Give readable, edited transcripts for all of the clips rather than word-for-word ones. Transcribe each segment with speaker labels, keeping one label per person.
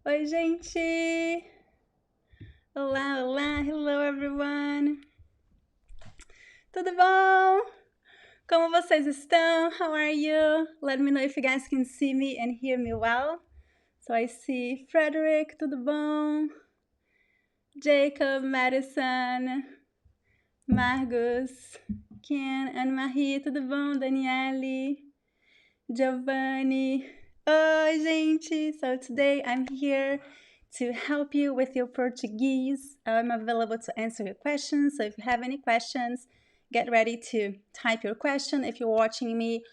Speaker 1: Oi, gente! Olá, olá! Hello, everyone! Tudo bom? Como vocês estão? How are you? Let me know if you guys can see me and hear me well. So I see Frederick, tudo bom? Jacob, Madison, Margus, Ken, Anne-Marie, tudo bom? Daniele, Giovanni. Oi, gente! So today I'm here to help you with your Portuguese. I'm available to answer your questions. So if you have any questions, get ready to type your question. If you're watching me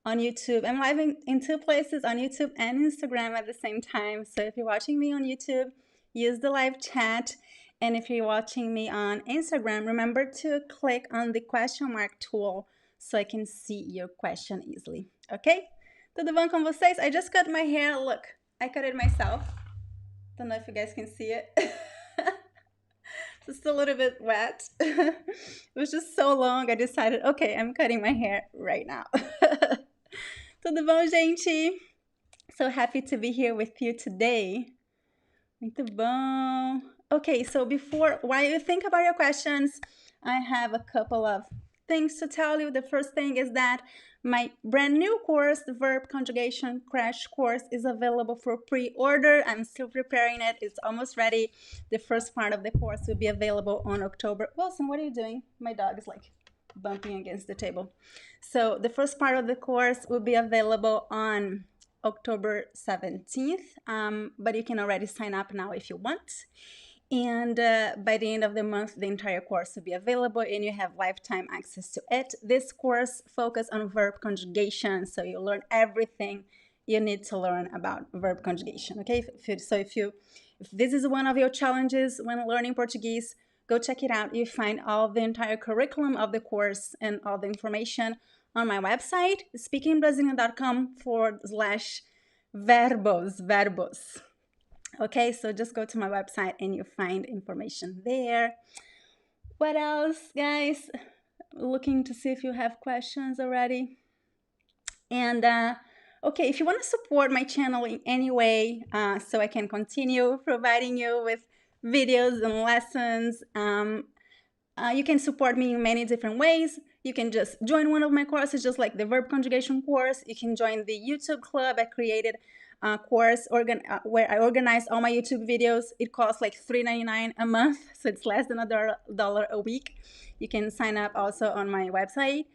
Speaker 1: on YouTube, I'm live in two places, on YouTube and Instagram at the same time. So if you're watching me on YouTube, use the live chat. And if you're watching me on Instagram, remember to click on the question mark tool so I can see your question easily. Okay? Tudo bom com vocês? I just cut my hair. Look, I cut it myself. Don't know if you guys can see it. Just a little bit wet. It was just so long, I decided, okay, I'm cutting my hair right now. Tudo bom, gente? So happy to be here with you today. Muito bom. Okay, so while you think about your questions, I have a couple of things to tell you. The first thing is that my brand new course, the Verb Conjugation Crash Course, is available for pre-order. I'm still preparing it. It's almost ready. The first part of the course will be available on October. Wilson, what are you doing? My dog is like bumping against the table. So the first part of the course will be available on October 17th, but you can already sign up now if you want. And by the end of the month, the entire course will be available and you have lifetime access to it. This course focuses on verb conjugation, so you learn everything you need to learn about verb conjugation, okay? If this is one of your challenges when learning Portuguese, go check it out. You find all the entire curriculum of the course and all the information on my website, speakingbrasilian.com/verbos. Okay, so just go to my website and you find information there. What else, guys? Looking to see if you have questions already. And okay, if you want to support my channel in any way so I can continue providing you with videos and lessons, you can support me in many different ways. You can just join one of my courses, just like the verb conjugation course. You can join the YouTube club. I created a course where I organize all my YouTube videos. It costs like $3.99 a month, so it's less than $1 a week. You can sign up also on my website.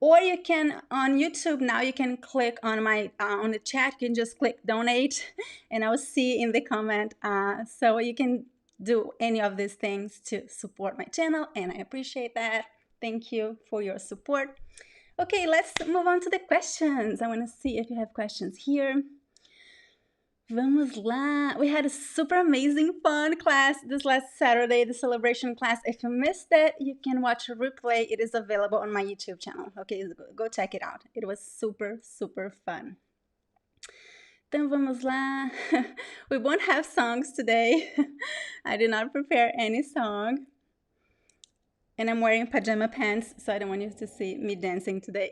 Speaker 1: Or you can, on YouTube now, you can click on on the chat, you can just click donate, and I'll see in the comment. So you can do any of these things to support my channel, and I appreciate that. Thank you for your support. Okay, let's move on to the questions. I want to see if you have questions here. Vamos lá! We had a super amazing fun class this last Saturday, the celebration class. If you missed it, you can watch a replay. It is available on my YouTube channel. Okay, go check it out. It was super, super fun. Então vamos lá. We won't have songs today. I did not prepare any song. And I'm wearing pajama pants, so I don't want you to see me dancing today.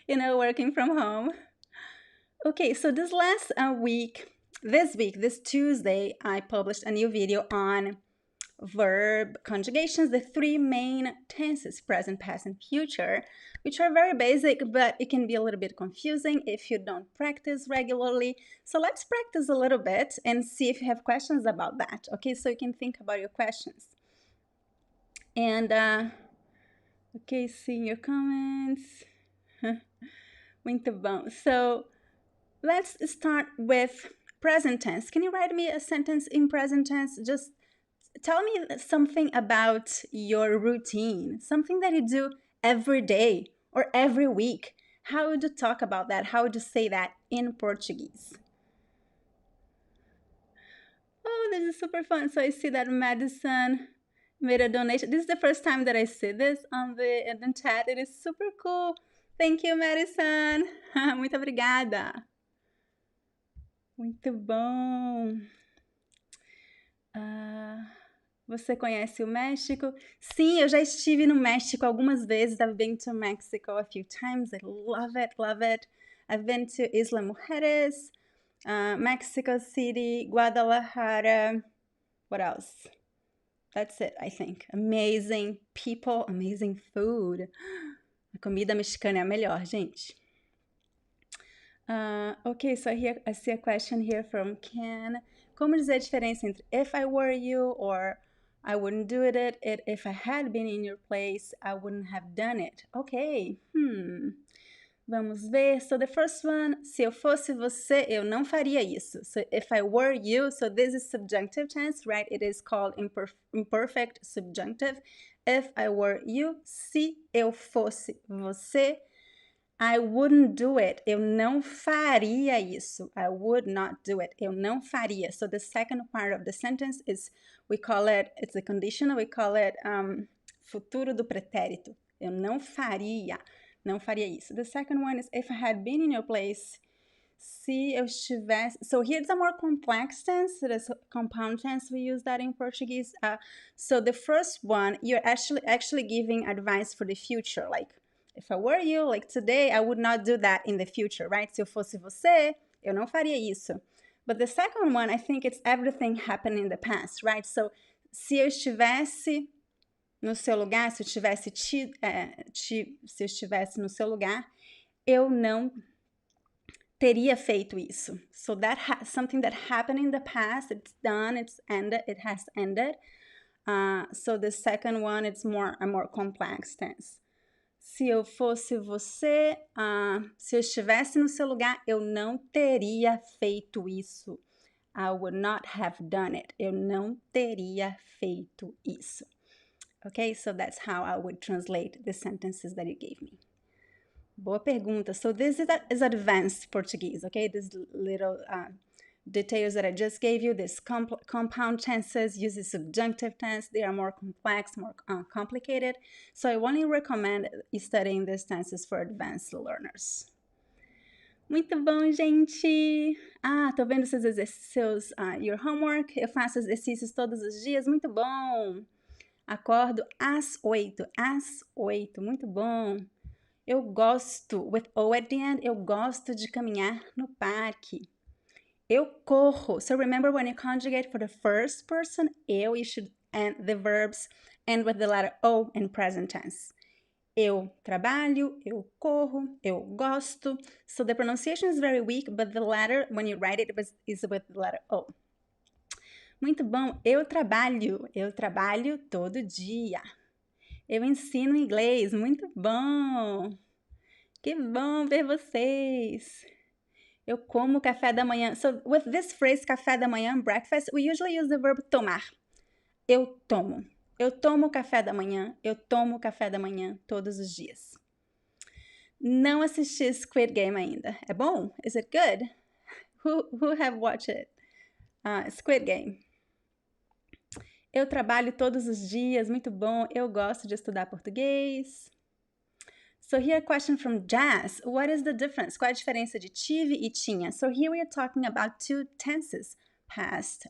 Speaker 1: You know, working from home. Okay, so this Tuesday, I published a new video on verb conjugations, the three main tenses, present, past, and future, which are very basic, but it can be a little bit confusing if you don't practice regularly. So let's practice a little bit and see if you have questions about that, okay? So you can think about your questions. And, okay, seeing your comments. Muito bom. So let's start with present tense. Can you write me a sentence in present tense? Just tell me something about your routine, something that you do every day or every week. How would you talk about that? How would you say that in Portuguese? Oh, this is super fun. So I see that Madison made a donation. This is the first time that I see this in the chat. It is super cool. Thank you, Madison. Muito obrigada. Muito bom. Você conhece o México? Sim, eu já estive no México algumas vezes. I've been to Mexico a few times. I love it, love it. I've been to Isla Mujeres. Mexico City, Guadalajara. What else? That's it, I think. Amazing people, amazing food. A comida mexicana é a melhor, gente. Okay, so here I see a question here from Ken. Como dizer a diferença entre if I were you or I wouldn't do it, if I had been in your place, I wouldn't have done it. Okay, Vamos ver. So the first one, se eu fosse você, eu não faria isso. So if I were you, so this is subjunctive tense, right? It is called imperfect subjunctive. If I were you, se eu fosse você, I wouldn't do it. Eu não faria isso. I would not do it. Eu não faria. So the second part of the sentence is, we call it, it's a conditional, we call it futuro do pretérito. Eu não faria. Não faria isso. The second one is, if I had been in your place, se eu estivesse... So here's a more complex tense. It is compound tense. We use that in Portuguese. So the first one, you're actually giving advice for the future. Like, if I were you, like today, I would not do that in the future, right? Se eu fosse você, eu não faria isso. But the second one, I think it's everything happened in the past, right? So, se eu estivesse no seu lugar, se eu estivesse no seu lugar, eu não teria feito isso. So that something that happened in the past, it's done, it's ended, it has ended. So the second one, it's a more complex tense. Se eu fosse você, se eu estivesse no seu lugar, eu não teria feito isso. I would not have done it. Eu não teria feito isso. Okay, so that's how I would translate the sentences that you gave me. Boa pergunta. So this is advanced Portuguese, okay? These little details that I just gave you, these compound tenses, uses subjunctive tense, they are more complex, more complicated. So I only recommend studying these tenses for advanced learners. Muito bom, gente! Tô vendo seus your homework. Eu faço exercícios todos os dias, muito bom! Acordo às 8, muito bom. Eu gosto, with O at the end, eu gosto de caminhar no parque. Eu corro. So remember when you conjugate for the first person, eu, you should end the verbs end with the letter O in present tense. Eu trabalho, eu corro, eu gosto. So the pronunciation is very weak, but the letter, when you write it, is with the letter O. Muito bom, eu trabalho todo dia. Eu ensino inglês, muito bom. Que bom ver vocês. Eu como café da manhã. So with this phrase, café da manhã, breakfast, we usually use the verb tomar. Eu tomo. Eu tomo café da manhã. Eu tomo café da manhã todos os dias. Não assisti Squid Game ainda. É bom? Is it good? Who have watched it? Squid Game. Eu trabalho todos os dias, muito bom. Eu gosto de estudar português. So here a question from Jazz. What is the difference? Qual a diferença de tive e tinha? So here we are talking about two tenses, past,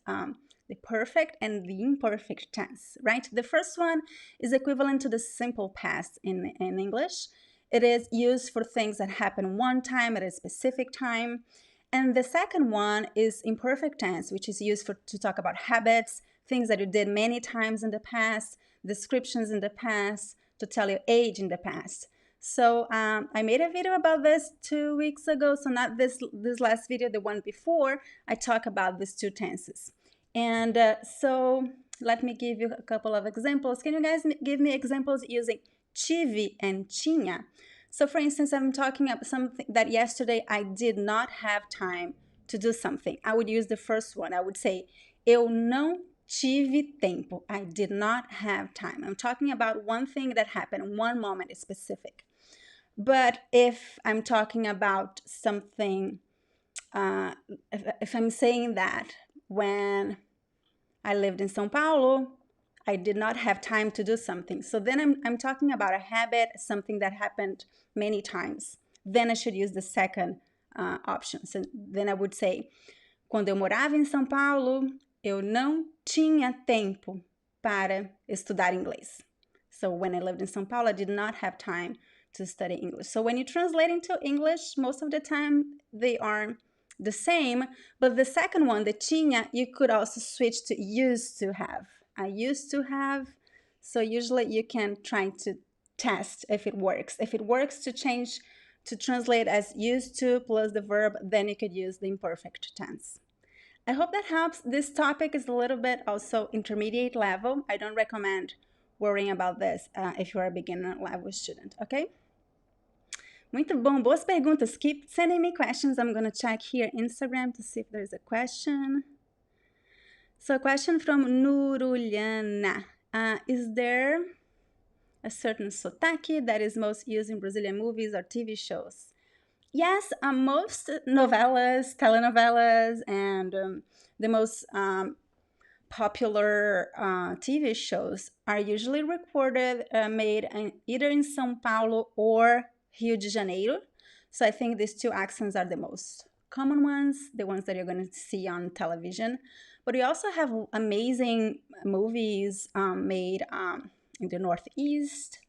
Speaker 1: the perfect and the imperfect tense, right? The first one is equivalent to the simple past in English. It is used for things that happen one time at a specific time. And the second one is imperfect tense, which is used to talk about habits, things that you did many times in the past, descriptions in the past, to tell your age in the past. So I made a video about this 2 weeks ago, so not this last video, the one before, I talk about these two tenses. And so let me give you a couple of examples. Can you guys give me examples using tive and tinha? So for instance, I'm talking about something that yesterday I did not have time to do something. I would use the first one. I would say, eu não tive tempo. I did not have time. I'm talking about one thing that happened, one moment is specific. But if I'm talking about something, if I'm saying that when I lived in São Paulo, I did not have time to do something. So then I'm talking about a habit, something that happened many times. Then I should use the second option. So then I would say, quando eu morava em São Paulo, eu não tinha tempo para estudar inglês. So when I lived in São Paulo, I did not have time to study English. So when you translate into English, most of the time they are the same, but the second one, the tinha, you could also switch to used to have. I used to have. So usually you can try to test if it works. If it works to change, to translate as used to plus the verb, then you could use the imperfect tense. I hope that helps. This topic is a little bit also intermediate level. I don't recommend worrying about this if you are a beginner level student, okay? Muito bom, boas perguntas. Keep sending me questions. I'm gonna check here Instagram to see if there's a question. So a question from Nuruliana. Is there a certain sotaque that is most used in Brazilian movies or TV shows? Yes, most novellas, telenovelas, and the most popular TV shows are usually recorded, made either in São Paulo or Rio de Janeiro. So I think these two accents are the most common ones, the ones that you're going to see on television. But we also have amazing movies made in the Northeast.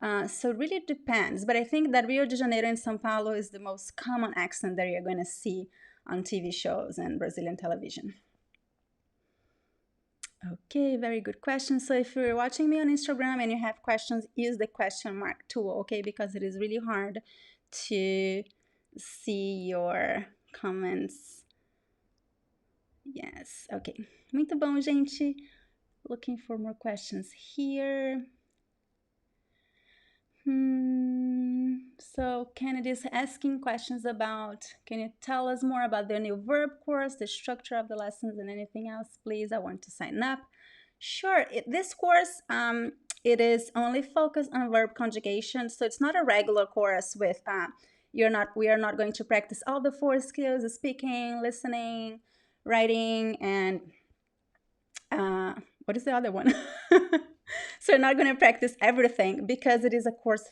Speaker 1: So it really depends. But I think that Rio de Janeiro and São Paulo is the most common accent that you're going to see on TV shows and Brazilian television. Okay, very good question. So if you're watching me on Instagram and you have questions, use the question mark tool, okay? Because it is really hard to see your comments. Yes, okay. Muito bom, gente. Looking for more questions here. So Kennedy is asking questions about, can you tell us more about the new verb course, the structure of the lessons, and anything else, please? I want to sign up. Sure, this course, it is only focused on verb conjugation, so it's not a regular course with, we are not going to practice all the 4 skills, speaking, listening, writing, and what is the other one? So you're not going to practice everything because it is a course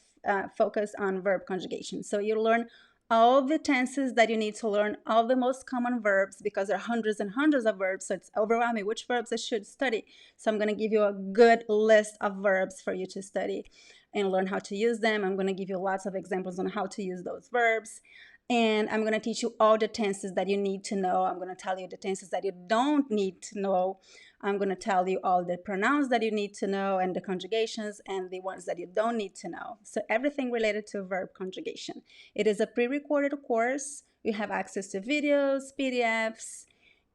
Speaker 1: focused on verb conjugation. So you learn all the tenses that you need to learn, all the most common verbs, because there are hundreds and hundreds of verbs, so it's overwhelming which verbs I should study. So I'm going to give you a good list of verbs for you to study and learn how to use them. I'm going to give you lots of examples on how to use those verbs. And I'm going to teach you all the tenses that you need to know. I'm going to tell you the tenses that you don't need to know. I'm going to tell you all the pronouns that you need to know and the conjugations and the ones that you don't need to know. So everything related to verb conjugation. It is a pre-recorded course. You have access to videos, PDFs,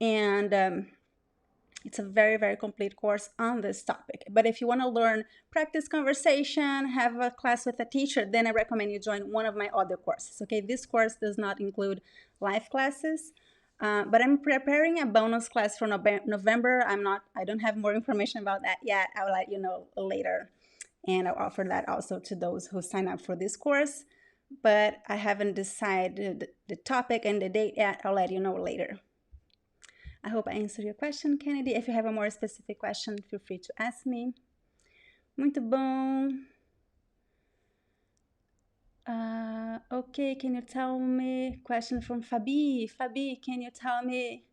Speaker 1: and it's a very, very complete course on this topic. But if you want to learn practice conversation, have a class with a teacher, then I recommend you join one of my other courses. Okay, this course does not include live classes, but I'm preparing a bonus class for November. I don't have more information about that yet. I'll let you know later. And I'll offer that also to those who sign up for this course. But I haven't decided the topic and the date yet. I'll let you know later. I hope I answered your question, Kennedy. If you have a more specific question, feel free to ask me. Muito bom. Okay, can you tell me, question from Fabi. Fabi, can you tell me,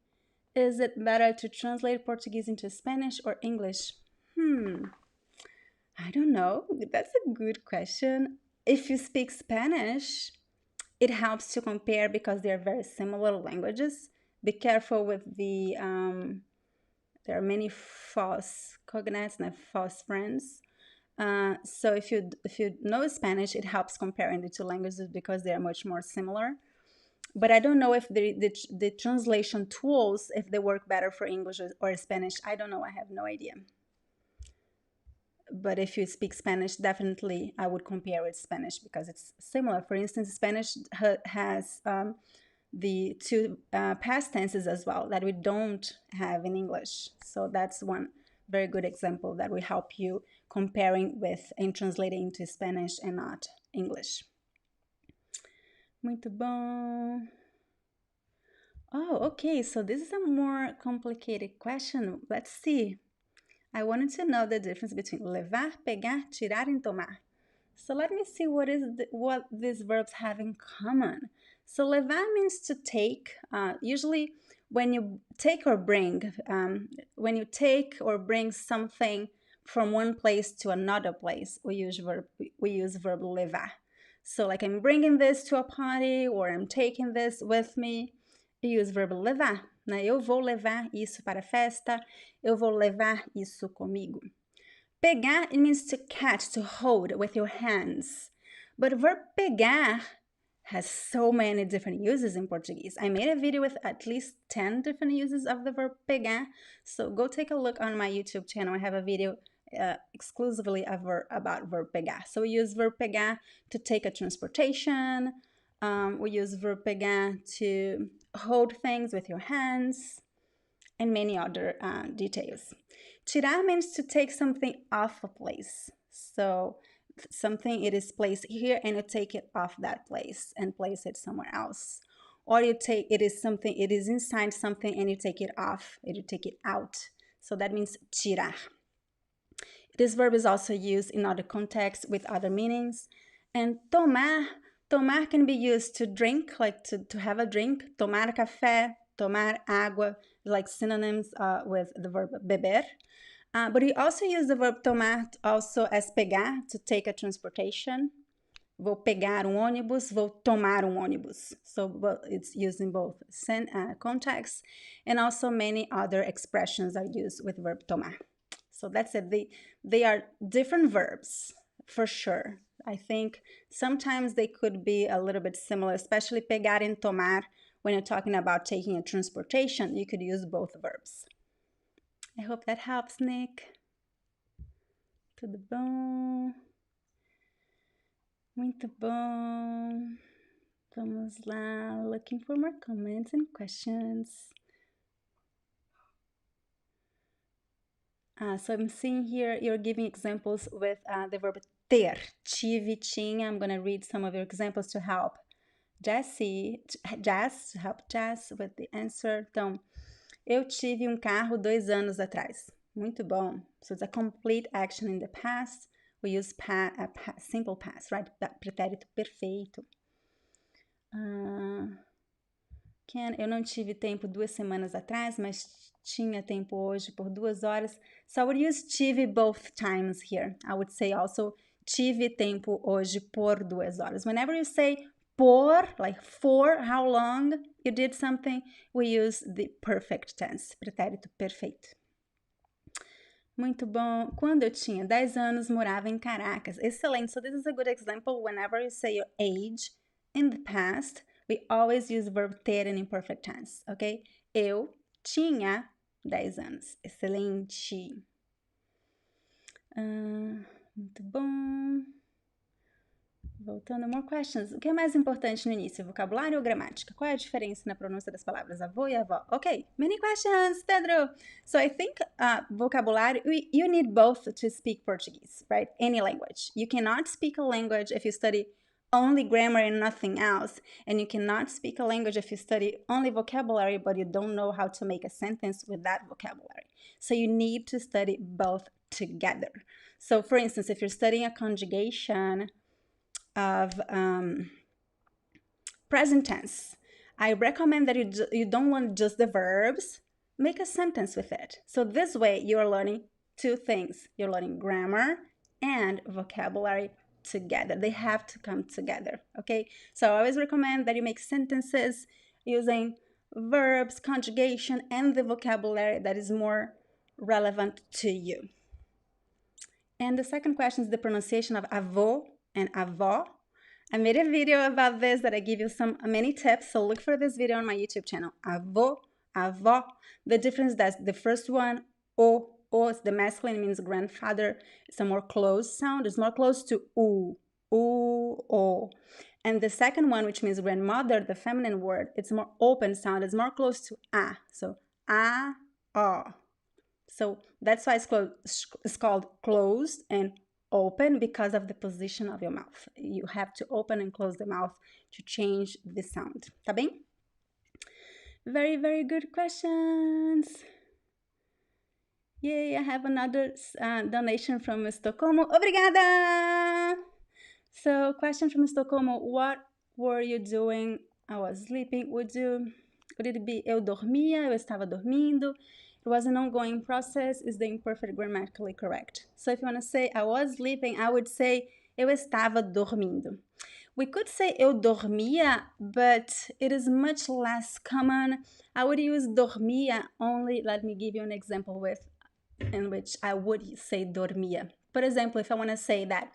Speaker 1: is it better to translate Portuguese into Spanish or English? I don't know. That's a good question. If you speak Spanish, it helps to compare because they're very similar languages. Be careful with the, there are many false cognates and false friends. So if you know Spanish, it helps comparing the two languages because they are much more similar. But I don't know if the translation tools, if they work better for English or Spanish. I don't know. I have no idea. But if you speak Spanish, definitely I would compare with Spanish because it's similar. For instance, Spanish has the two past tenses as well that we don't have in English. So that's one very good example that will help you comparing with and translating into Spanish and not English. Muito bom. Oh, okay, so this is a more complicated question. Let's see. I wanted to know the difference between levar, pegar, tirar, and tomar. So let me see what these verbs have in common. So levar means to take. Usually when you take or bring, something from one place to another place, we use verb levar. So like I'm bringing this to a party or I'm taking this with me. You use verb levar, né? Eu vou levar isso para a festa. Eu vou levar isso comigo. Pegar, it means to catch, to hold with your hands. But verb pegar has so many different uses in Portuguese. I made a video with at least 10 different uses of the verb pegar. So go take a look on my YouTube channel. I have a video exclusively about verb pegar. So we use verb pegar to take a transportation. We use verb pegar to hold things with your hands, and many other details. Tirar means to take something off a place. So something, it is placed here and you take it off that place and place it somewhere else. Or you take, it is inside something and you take it off, and you take it out. So that means tirar. This verb is also used in other contexts with other meanings. And tomar can be used to drink, like to have a drink. Tomar café, tomar água, like synonyms with the verb beber. But we also use the verb tomar also as pegar, to take a transportation. Vou pegar ônibus, vou tomar ônibus. So it's used in both contexts, and also many other expressions are used with verb tomar. So that's it. They are different verbs, for sure. I think sometimes they could be a little bit similar, especially pegar and tomar. When you're talking about taking a transportation, you could use both verbs. I hope that helps, Nick. Tudo bom? Muito bom. Vamos lá, looking for more comments and questions. So I'm seeing here you're giving examples with the verb ter, tive, tinha. I'm going to read some of your examples to help Jess, to help Jess with the answer. Então, eu tive carro 2 anos atrás. Muito bom. So it's a complete action in the past. We use simple past, right? Pretérito perfeito. Eu não tive tempo 2 semanas atrás, mas tinha tempo hoje por 2 horas. So I would use tive both times here. I would say also tive tempo hoje por 2 horas. Whenever you say por, like for how long you did something, we use the perfect tense, pretérito perfeito. Muito bom. Quando eu tinha 10 anos, morava em Caracas. Excelente. So this is a good example. Whenever you say your age in the past, we always use verb ter in imperfect tense, ok? Eu tinha 10 anos. Excelente. Muito bom. Voltando, more questions. O que é mais importante no início, vocabulário ou gramática? Qual é a diferença na pronúncia das palavras avô e avó? Ok, many questions, Pedro. So I think vocabulário, you need both to speak Portuguese, right? Any language. You cannot speak a language if you study only grammar and nothing else. And you cannot speak a language if you study only vocabulary, but you don't know how to make a sentence with that vocabulary. So you need to study both together. So for instance, if you're studying a conjugation of present tense, I recommend that you don't want just the verbs, make a sentence with it. So this way you're learning 2 things. You're learning grammar and vocabulary together. They have to come together, okay? So I always recommend that you make sentences using verbs, conjugation, and the vocabulary that is more relevant to you. And the second question is the pronunciation of avô and avó. I made a video about this that I give you many tips, so look for this video on my YouTube channel. Avô, avó. The difference is that the first one, o is the masculine, means grandfather. It's a more closed sound. It's more close to u, o. And the second one, which means grandmother, the feminine word, it's more open sound. It's more close to a. So a, o. So that's why it's called closed and open, because of the position of your mouth. You have to open and close the mouth to change the sound. Tá bem? Very, very good questions. Yay, I have another donation from Estocolmo. Obrigada! So, question from Estocolmo. What were you doing? I was sleeping. Would it be eu dormia? Eu estava dormindo. It was an ongoing process. Is the imperfect grammatically correct? So if you want to say I was sleeping, I would say eu estava dormindo. We could say eu dormia, but it is much less common. I would use dormia only. Let me give you an example in which I would say dormia. For example, if I want to say that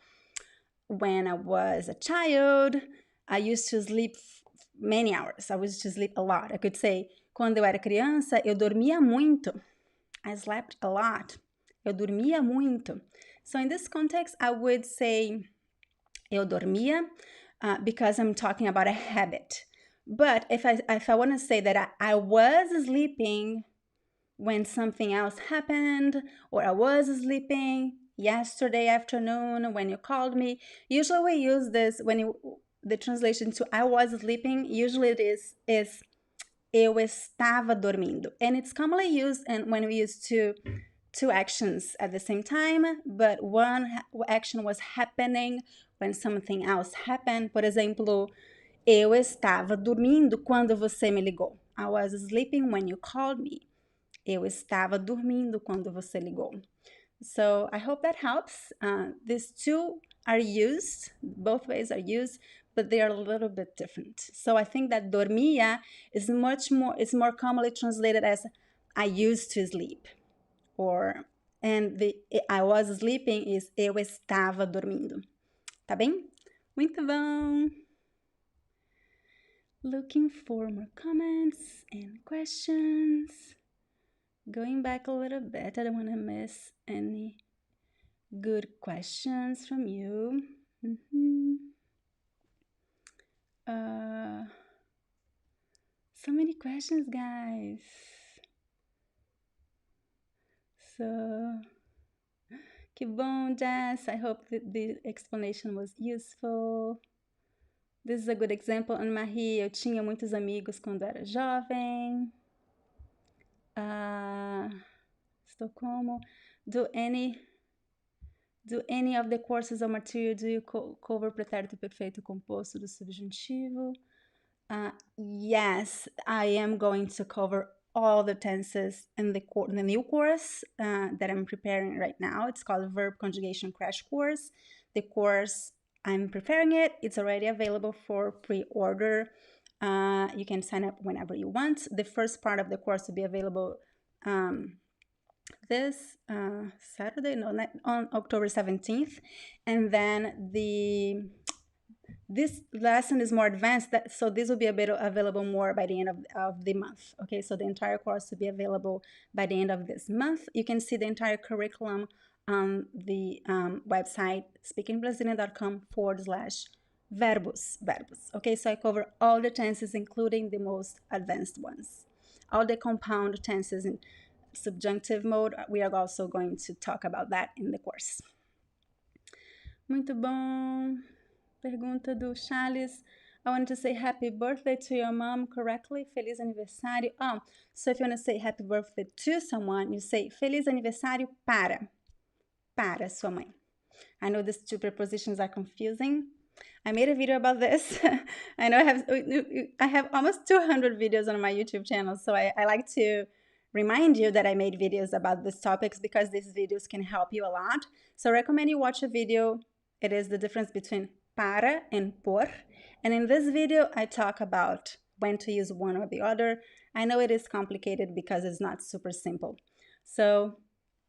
Speaker 1: when I was a child, I used to sleep many hours. I used to sleep a lot. I could say, quando eu era criança, eu dormia muito. I slept a lot. Eu dormia muito. So in this context, I would say eu dormia because I'm talking about a habit. But if I want to say that I was sleeping when something else happened, or I was sleeping yesterday afternoon when you called me, usually we use this the translation to I was sleeping, usually it is eu estava dormindo. And it's commonly used and when we use two actions at the same time, but one action was happening when something else happened. Por exemplo, eu estava dormindo quando você me ligou. I was sleeping when you called me. Eu estava dormindo quando você ligou. So I hope that helps. These two are used, both ways are used, but they are a little bit different. So I think that dormia is more commonly translated as I used to sleep. And the I was sleeping is eu estava dormindo. Tá bem? Muito bom! Looking for more comments and questions. Going back a little bit, I don't want to miss any good questions from you. So many questions, guys. So, que bom, Jess. I hope that the explanation was useful. This is a good example. Anne-Marie, eu tinha muitos amigos quando era jovem. Estocolmo. Do any of the courses or material do you cover pretérito perfeito composto do subjuntivo? Yes, I am going to cover all the tenses in the new course that I'm preparing right now. It's called Verb Conjugation Crash Course. The course, I'm preparing it. It's already available for pre-order. You can sign up whenever you want. The first part of the course will be available this Saturday, on October 17th. And then this lesson is more advanced, so this will be available more by the end of the month. Okay, so the entire course will be available by the end of this month. You can see the entire curriculum on the website speakingbrazilian.com/verbos. Okay, so I cover all the tenses, including the most advanced ones. All the compound tenses in subjunctive mode, we are also going to talk about that in the course. Muito bom. Pergunta do Charles. I want to say happy birthday to your mom correctly. Feliz aniversário. So if you want to say happy birthday to someone, you say feliz aniversário para sua mãe. I know these two prepositions are confusing. I made a video about this. I know I have almost 200 videos on my YouTube channel, so I like to remind you that I made videos about these topics because these videos can help you a lot. So I recommend you watch a video. It is the difference between para and por. And in this video, I talk about when to use one or the other. I know it is complicated because it's not super simple. So,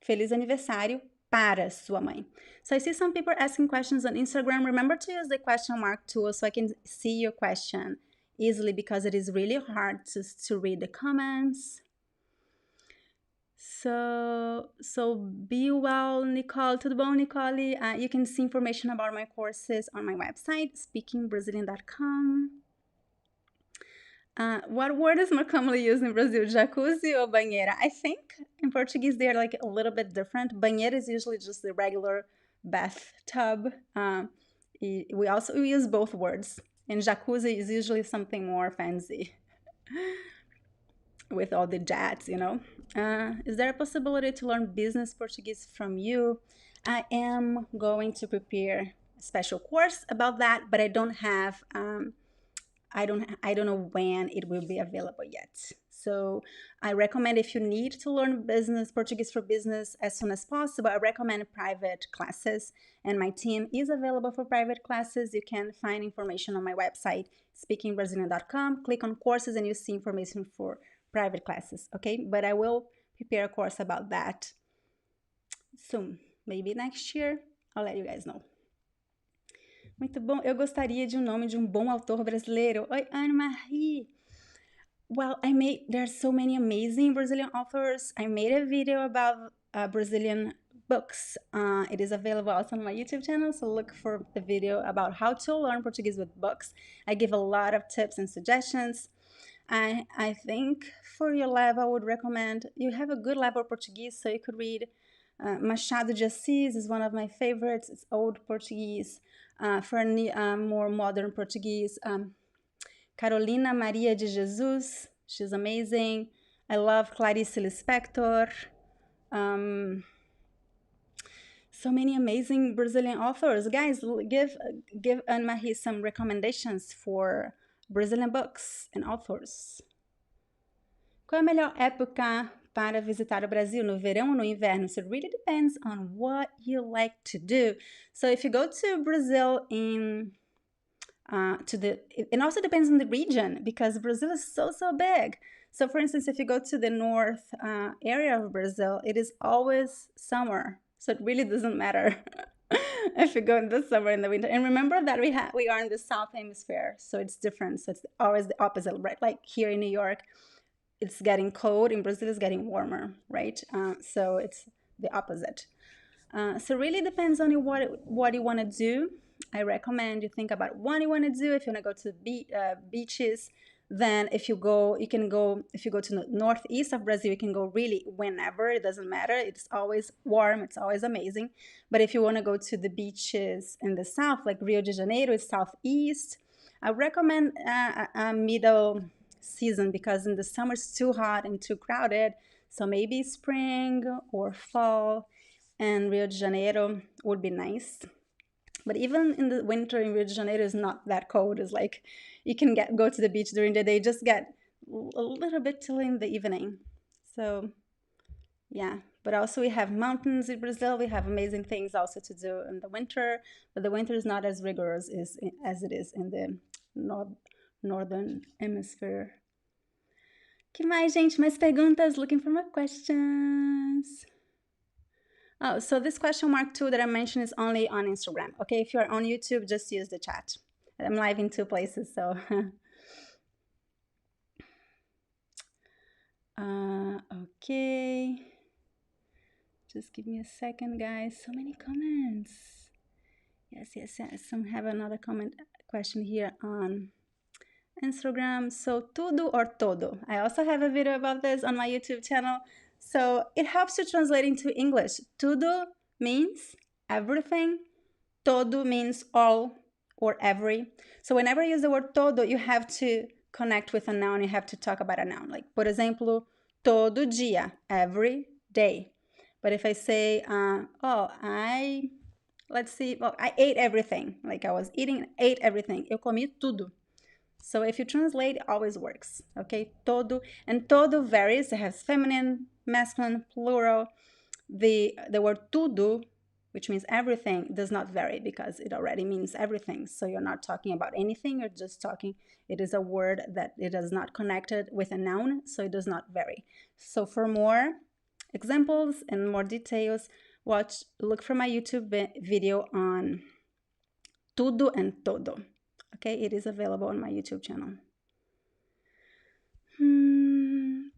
Speaker 1: feliz aniversário para sua mãe. So I see some people asking questions on Instagram. Remember to use the question mark tool so I can see your question easily because it is really hard to read the comments. So be well, Nicole. Tudo bom, Nicole? You can see information about my courses on my website, speakingbrazilian.com. What word is more commonly used in Brazil, jacuzzi or banheira? I think in Portuguese they're like a little bit different. Banheira is usually just the regular bathtub. We use both words. And jacuzzi is usually something more fancy with all the jets, you know. Is there a possibility to learn business Portuguese from you? I am going to prepare a special course about that, but I don't have, I don't know when it will be available yet. So I recommend, if you need to learn business, Portuguese for business as soon as possible, I recommend private classes. And my team is available for private classes. You can find information on my website, speakingbrazilian.com. Click on courses and you see information for private classes, okay? But I will prepare a course about that soon. Maybe next year. I'll let you guys know. Muito bom. Eu gostaria de um nome de um bom autor brasileiro. Oi, Anne-Marie. Well, there's so many amazing Brazilian authors. I made a video about Brazilian books. It is available also on my YouTube channel, so look for the video about how to learn Portuguese with books. I give a lot of tips and suggestions. I think for your level, I would recommend you have a good level of Portuguese, so you could read Machado de Assis is one of my favorites. It's old Portuguese. For more modern Portuguese, Carolina Maria de Jesus, she's amazing. I love Clarice Lispector. So many amazing Brazilian authors. Guys, give Anne-Marie some recommendations for Brazilian books and authors. Qual é a melhor época para visitar o Brasil? No verão ou no inverno? So it really depends on what you like to do. So if you go to Brazil it also depends on the region, because Brazil is so big. So for instance, if you go to the north area of Brazil, it is always summer. So it really doesn't matter if you go in the summer and the winter. And remember that we are in the south hemisphere, so it's different. So it's always the opposite, right? Like here in New York, it's getting cold. In Brazil, it's getting warmer, right? So it's the opposite. So really depends on what you want to do. I recommend you think about what you want to do. If you want to go to beaches, then if you go to the northeast of Brazil, you can go really whenever. It doesn't matter. It's always warm. It's always amazing. But if you want to go to the beaches in the south, like Rio de Janeiro is southeast, I recommend a middle season, because in the summer it's too hot and too crowded. So maybe spring or fall, and Rio de Janeiro would be nice. But even in the winter in Rio de Janeiro is not that cold. It's like you can go to the beach during the day, just get a little bit till in the evening. So yeah, but also we have mountains in Brazil. We have amazing things also to do in the winter, but the winter is not as rigorous as it is in the northern hemisphere. Que mais, gente? Mais perguntas? Looking for more questions. Oh, so this question mark 2 that I mentioned is only on Instagram. Okay, if you're on YouTube, just use the chat. I'm live in 2 places, so. Okay. Just give me a second, guys. So many comments. Yes. Some have another question here on Instagram. So, tudo or todo? I also have a video about this on my YouTube channel. So it helps to translate into English. Tudo means everything. Todo means all or every. So whenever you use the word todo, you have to connect with a noun. You have to talk about a noun. Like, por ejemplo, todo dia, every day. But if I say, I ate everything. Like I was eating, ate everything. Eu comi tudo. So if you translate, it always works, okay? Todo, and todo varies. It has feminine, masculine, plural. The word tudo, which means everything, does not vary because it already means everything. So you're not talking about anything, you're just talking, it is a word that it is not connected with a noun, so it does not vary. So for more examples and more details, look for my YouTube video on tudo and todo. Okay, it is available on my YouTube channel.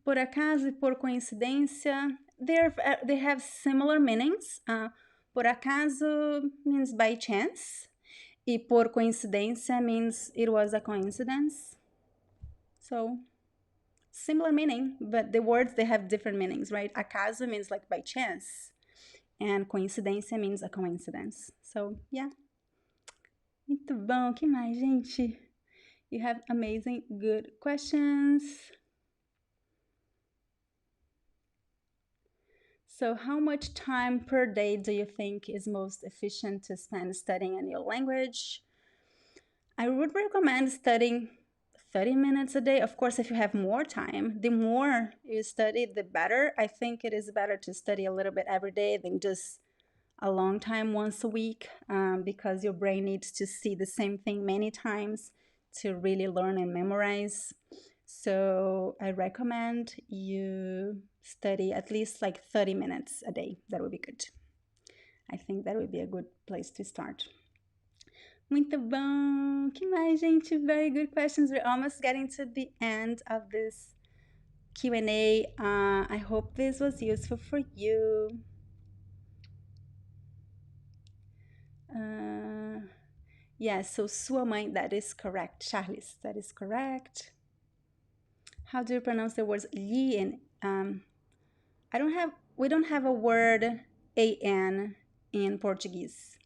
Speaker 1: Por acaso e por coincidência, they have similar meanings. Por acaso means by chance, e por coincidência means it was a coincidence. So, similar meaning, but the words, they have different meanings, right? Acaso means like by chance, and coincidência means a coincidence. So, yeah. Muito bom. Que mais, gente? You have amazing, good questions. So how much time per day do you think is most efficient to spend studying a new language? I would recommend studying 30 minutes a day. Of course, if you have more time, the more you study, the better. I think it is better to study a little bit every day than just a long time once a week, because your brain needs to see the same thing many times to really learn and memorize. So I recommend you study at least like 30 minutes a day. That would be good. I think that would be a good place to start. Muito bom! Que mais, gente? Very good questions. We're almost getting to the end of this Q&A. I hope this was useful for you. Yes, so sua mãe, that is correct. Charles, that is correct. How do you pronounce the words li and we don't have a word an in Portuguese.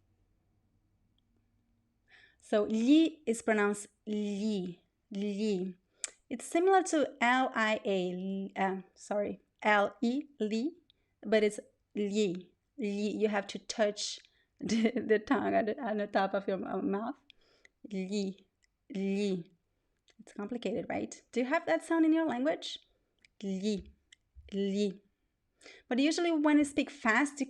Speaker 1: So li is pronounced li, li. It's similar to L-I-A, L-E, li, but it's li, li. You have to touch the tongue on the top of your mouth. Li, li. It's complicated, right? Do you have that sound in your language? Li, li. But usually when you speak fast,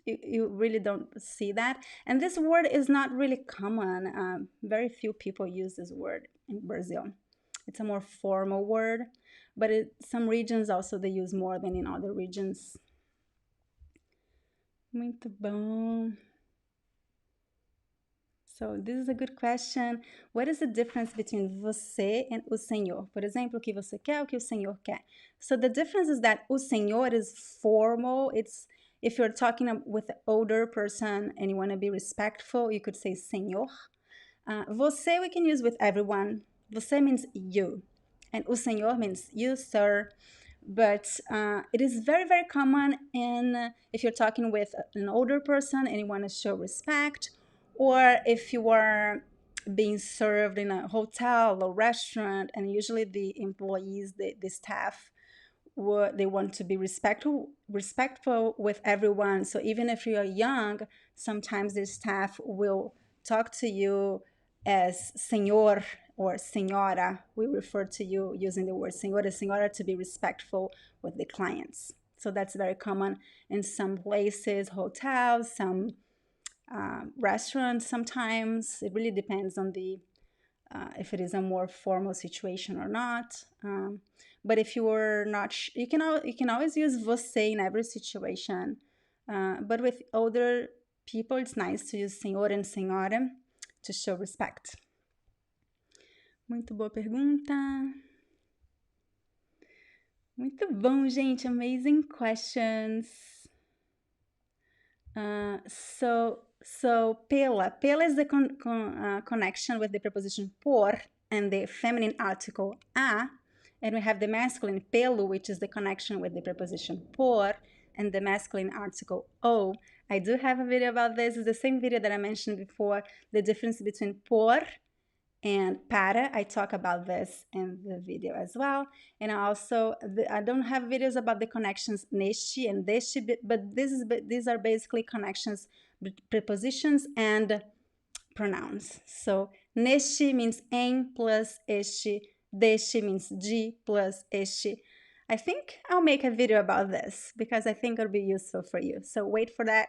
Speaker 1: you really don't see that. And this word is not really common. Very few people use this word in Brazil. It's a more formal word, but some regions also they use more than in other regions. Muito bom. So this is a good question. What is the difference between você and o senhor? Por exemplo, o que você quer, o que o senhor quer. So the difference is that o senhor is formal. It's if you're talking with an older person and you want to be respectful, you could say senhor. Você we can use with everyone. Você means you, and o senhor means you, sir. But it is very, very common if you're talking with an older person and you want to show respect, or if you are being served in a hotel or restaurant, and usually the employees, the staff, they want to be respectful with everyone. So even if you are young, sometimes the staff will talk to you as senhor or senhora. We refer to you using the word senhora to be respectful with the clients. So that's very common in some places, hotels, some restaurants sometimes. It really depends on the if it is a more formal situation or not. But if you are not, you can always use você in every situation. But with older people, it's nice to use senhor and senhora to show respect. Muito boa pergunta. Muito bom, gente. Amazing questions. So pela is the connection with the preposition por and the feminine article a, and we have the masculine pelo, which is the connection with the preposition por and the masculine article o. I do have a video about this. It's the same video that I mentioned before, the difference between por and para. I talk about this in the video as well. And I don't have videos about the connections neste and deste, but these are basically connections, prepositions and pronouns. So neste means em plus este, deste means de plus este. I think I'll make a video about this because I think it'll be useful for you. So wait for that.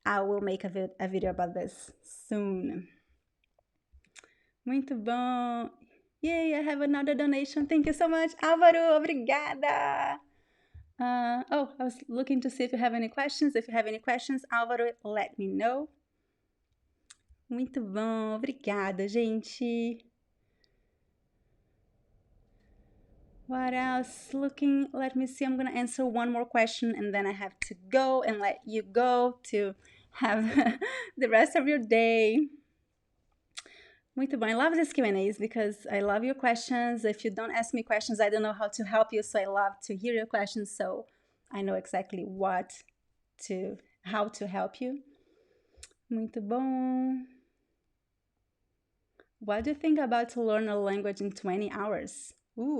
Speaker 1: I will make a video about this soon. Muito bom. Yay, I have another donation. Thank you so much, Álvaro. Obrigada. I was looking to see if you have any questions. If you have any questions, Álvaro, let me know. Muito bom. Obrigada, gente. What else? Let me see. I'm going to answer one more question and then I have to go and let you go to have the rest of your day. Muito bom. I love these Q&As because I love your questions. If you don't ask me questions, I don't know how to help you. So I love to hear your questions so I know exactly how to help you. Muito bom. What do you think about to learn a language in 20 hours?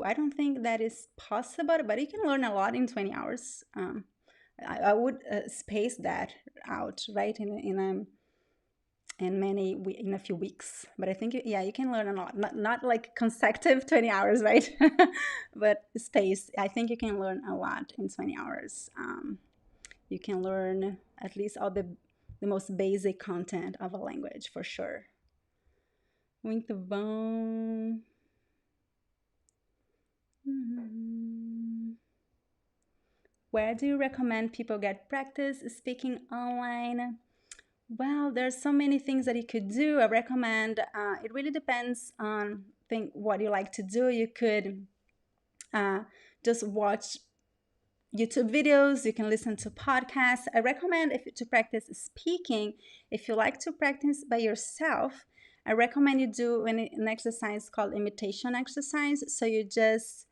Speaker 1: I don't think that is possible, but you can learn a lot in 20 hours. I would space that out, right? in a few weeks. But I think, yeah, you can learn a lot. Not like consecutive 20 hours, right? But spaced. I think you can learn a lot in 20 hours. You can learn at least all the most basic content of a language, for sure. Muito bom. Where do you recommend people get practice speaking online? Well, there's so many things that you could do. I recommend, it really depends on what you like to do. You could just watch YouTube videos, you can listen to podcasts. I recommend to practice speaking. If you like to practice by yourself, I recommend you do an exercise called imitation exercise. So you just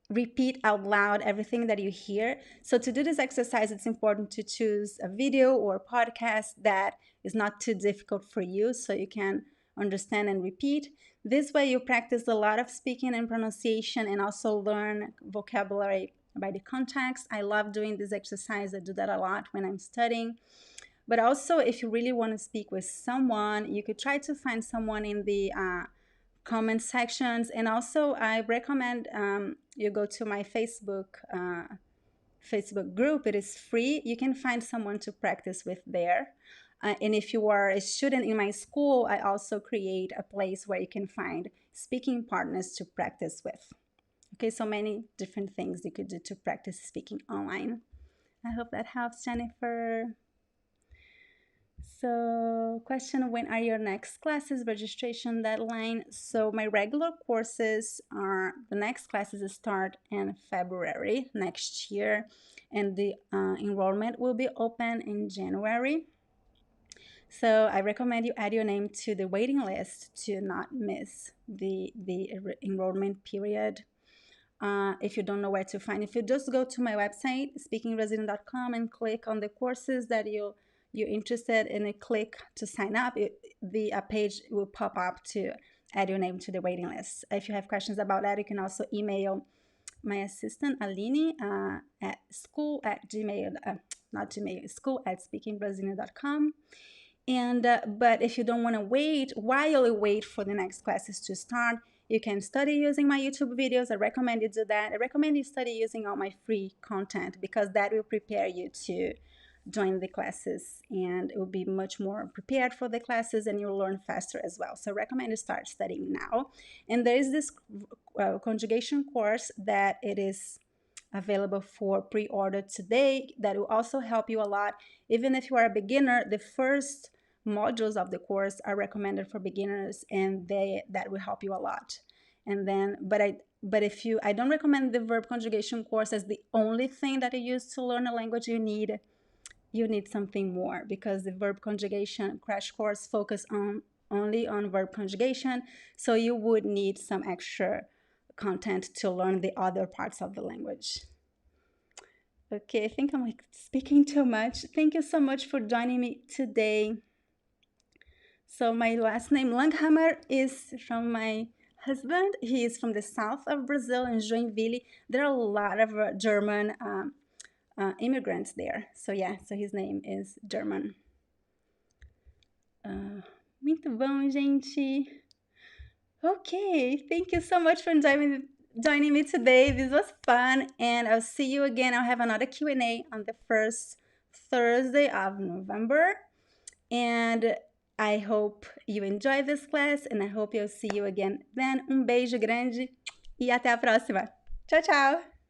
Speaker 1: repeat out loud everything that you hear. So to do this exercise, it's important to choose a video or a podcast that is not too difficult for you, so you can understand and repeat. This way you practice a lot of speaking and pronunciation, and also learn vocabulary by the context. I love doing this exercise. I do that a lot when I'm studying. But also, if you really want to speak with someone, you could try to find someone in the comment sections. And also, I recommend you go to my Facebook group. It is free. You can find someone to practice with there. And if you are a student in my school, I also create a place where you can find speaking partners to practice with. Okay, so many different things you could do to practice speaking online. I hope that helps, Jennifer. So, question, when are your next classes? Registration deadline. So my regular courses are, the next classes start in February next year, and the enrollment will be open in January. So I recommend you add your name to the waiting list to not miss the enrollment period. If you don't know where to find, if you just go to my website, speakingbrazilian.com, and click on the courses that you're interested in, and click to sign up, the page will pop up to add your name to the waiting list. If you have questions about that, you can also email my assistant Aline at school@speakingbrazilian.com. And but if you don't want to wait, while you wait for the next classes to start, you can study using my YouTube videos. I recommend you do that. I recommend you study using all my free content, because that will prepare you to join the classes, and it will be much more prepared for the classes, and you'll learn faster as well. So I recommend you start studying now. And there is this conjugation course that it is available for pre-order today that will also help you a lot. Even if you are a beginner, the first modules of the course are recommended for beginners, and that will help you a lot. And then, I don't recommend the verb conjugation course as the only thing that you use to learn a language. You need something more, because the verb conjugation crash course focus only on verb conjugation, so you would need some extra content to learn the other parts of the language. Okay, I think I'm speaking too much. Thank you so much for joining me today. So my last name, Langhammer, is from my husband. He is from the south of Brazil, in Joinville. There are a lot of German immigrants there. So yeah, so his name is German. Muito bom, gente. Okay, thank you so much for joining me today. This was fun, and I'll see you again. I'll have another Q&A on the first Thursday of November. And I hope you enjoy this class, and I hope I'll see you again then. Beijo grande e até a próxima. Tchau, tchau!